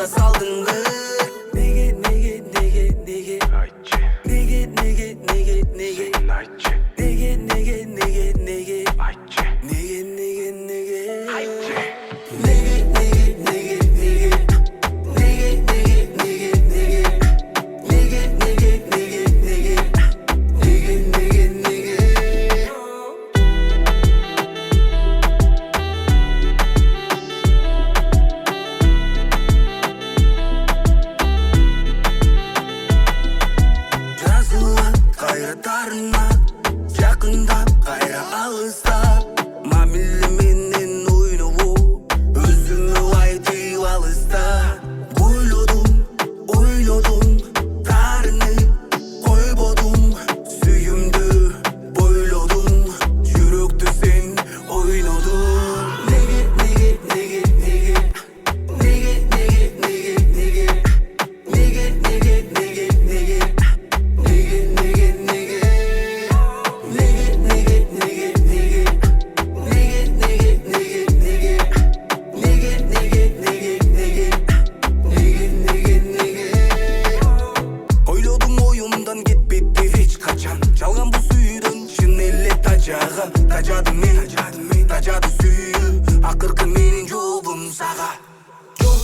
bana saldın kız. Nigga nigga nigga nigga Nightçi, nigga nigga nigga nigga nightçi, nigga nigga nigga nigga nightçi, nigga nigga nigga nightçi. Жазылған қайратарына жақындап қайра алыстап мамилеменен ойнау өзіме айтып алыста ойлодым тарыны қойбодum сүйімді бойлодum жүректі сен ойнадың неге Ойлодum ойымдан кетпепті hiç kaçan Жалған бұл сүйдің шын еле тажаған Тажады мен, тажады сүйі Ақырқы менің жолым саға Жоқ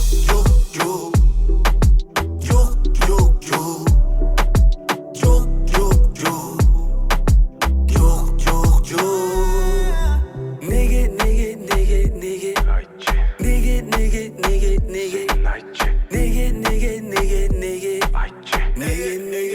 Неге Nightçi, Неге nightçi, Неге nightçi. Неге